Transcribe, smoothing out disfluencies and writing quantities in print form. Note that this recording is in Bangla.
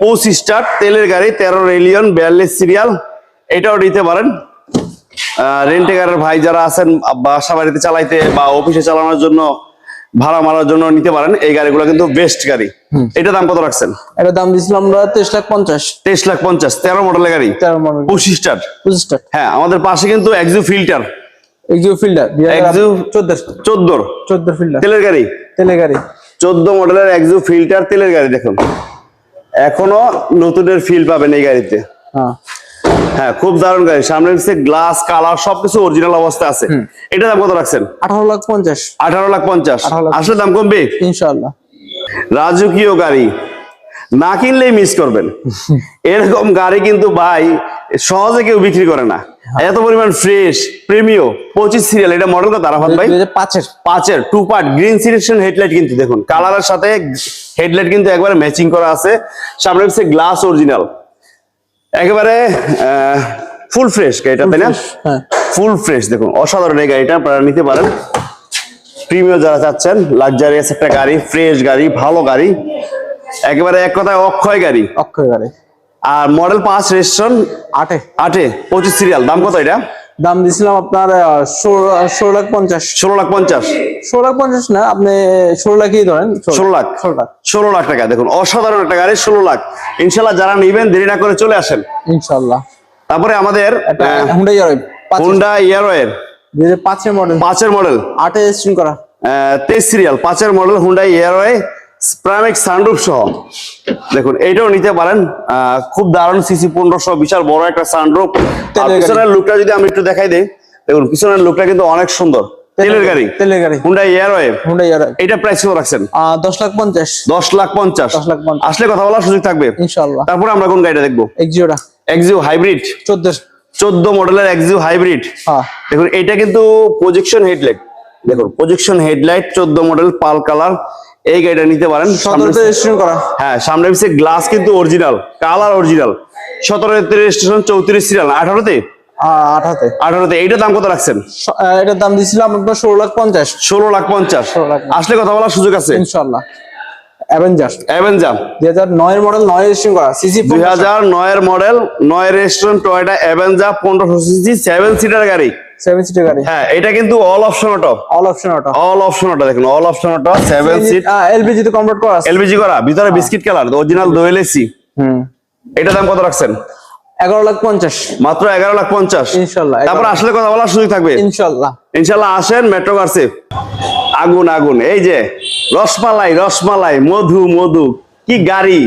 25 স্টার তেলের গাড়ি, 13 রেলিয়ন, 42 সিরিয়াল। এটাও নিতে পারেন। রেন্টে গাড়ির ভাই যারা আছেন, বাসা বাড়িতে চালাইতে বা অফিসে চালানোর জন্য, ভাড়া মারার জন্য নিতে পারেন। এই গাড়িগুলো কিন্তু বেস্ট গাড়ি। এটা দাম কত রাখছেন? এটা দাম দিছিলাম আমরা 23,50,000। 23,50,000, 13 মডেলের গাড়ি, 13 মডেল, 25 স্টার। 25 স্টার। হ্যাঁ, আমাদের পাশে কিন্তু Axio filter, Axio fielder, Axio 14 fielder তেলের গাড়ি, তেলের গাড়ি, 14 মডেলের এক্সিউ ফিল্টার তেলের গাড়ি। দেখুন এখনো নতুনের ফিল পাবেন এই গাড়িতে। হ্যাঁ হ্যাঁ, খুব দারুণ গাড়ি। সামনে পিছে গ্লাস, কালার সবকিছু অরিজিনাল অবস্থা আছে। এটা দাম কত রাখছেন? 18,50,000। 18,50,000। 18,50,000 আসলে দাম কমবে ইনশাআল্লাহ। রাজকীয় গাড়ি না কিনলেই মিস করবেন। এরকম গাড়ি কিন্তু ভাই সহজে কেউ বিক্রি করে না। এত পরিমাণ ফ্রেশ প্রিমিয়ো 25 সিরিয়াল। এটা মডেল কত আরাফাত ভাই? 2005 এর। 5 এর 2 পার্ট গ্রিন সিলেকশন হেডলাইট কিন্তু দেখুন কালারের সাথে হেডলাইট কিন্তু একবারে ম্যাচিং করা আছে। সামনে পিছে গ্লাস অরিজিনাল, একেবারে ফুল ফ্রেশ গাড়িটা, তাই না? হ্যাঁ ফুল ফ্রেশ। দেখুন অসাধারণ এই গাড়িটা, আপনারা নিতে পারেন। প্রিমিয়াম যারা চাচ্ছেন, লাক্সারিয়াস একটা গাড়ি, ফ্রেশ গাড়ি, ভালো গাড়ি, একেবারে এক কথায় অক্ষয় গাড়ি। অক্ষয় গাড়ি। আর মডেল 5 রেজিস্ট্রেশন 8 8 25 সিরিয়াল। দাম কত এটা? দাম দিছিলাম আপনার 16,50,000। 16,50,000। 16,50,000 না, আপনি 16 লাখই ধরেন। 16 লাখ। 16 লাখ টাকা। দেখুন অসাধারণ একটা গাড়ি, 16 লাখ। ইনশাল্লাহ যারা নিবেন দেরি না করে চলে আসেন ইনশাআল্লাহ। তারপরে আমাদের হুন্ডা ইয়ারো, হুন্ডা ইয়ারো এর 2005 এর মডেল, 5 এর মডেল, 8 এ রেজিস্ট্রেশন করা, 23 সিরিয়াল, 5 এর মডেল হুন্ডা ইয়ারো প্রাইমেক সানরুফ সহ। দেখুন এইটাও নিতে পারেন। খুব দারুণ সিসি 1500, বিশাল বড় একটা সানরুফ। পিছনের লুকটা যদি আমি একটু দেখাই দেই, দেখুন পিছনের লুকটা কিন্তু অনেক সুন্দর। তেলের গাড়ি, তেলের গাড়ি, হুন্ডা ইয়ারো। হুন্ডা ইয়ারো। এটা প্রাইস কত রাখছেন? 10,50,000। 10,50,000। 10,50,000 আসলে কথা বলার সুযোগ থাকবে ইনশাআল্লাহ। তারপরে আমরা কোন গাড়িটা দেখবো? এক্সিওটা, এক্সিউ হাইব্রিড, 14 মডেলের এক্সিউ হাইব্রিড। হ্যাঁ দেখুন এটা কিন্তু প্রজেকশন হেডলাইট। দেখুন প্রজেকশন হেডলাইট, 14 মডেল, পাল কালার। এই গাড়িটা নিতে পারেন। 17 তে রেজিস্ট্রেশন করা। হ্যাঁ, সামনে পিছে গ্লাস কিন্তু অরিজিনাল, কালার অরিজিনাল। 17 তে রেজিস্ট্রেশন, 34 সিরিয়াল, 18 তে 18 তে। এইটার দাম কত রাখছেন? এটার দাম দিছিলাম আপনার 16,50,000। 16,50,000। আসলে কথা বলার সুযোগ আছে ইনশাআল্লাহ। অ্যাভেঞ্জার, 2009 এর মডেল, 9 রেজিস্ট্রেশন করা, সিসি 2009 এর model, 9 registration, Toyota avenger 1500 CC, 7 seater গাড়ি। 7 সিটের গাড়ি। হ্যাঁ, এটা কিন্তু all option auto. All option auto. All option auto. দেখুন all option auto, 7 seat, LPG তে কনভার্ট করা আছে। এলপিজি করা, ভিতরে বিস্কিট কালার, অরিজিনাল দোয়েল এসি। এটা দাম কত রাখছেন? 11,50,000। মাত্র 11,50,000 ইনশাআল্লাহ। তারপর আসলে কথা বলার সুযোগ থাকবে ইনশাআল্লাহ। ইনশাআল্লাহ। আসেন মেট্রো কার্সে। আগুন আগুন, এই যে রসমালাই, রসমালাই, মধু মধু, কি গাড়ি!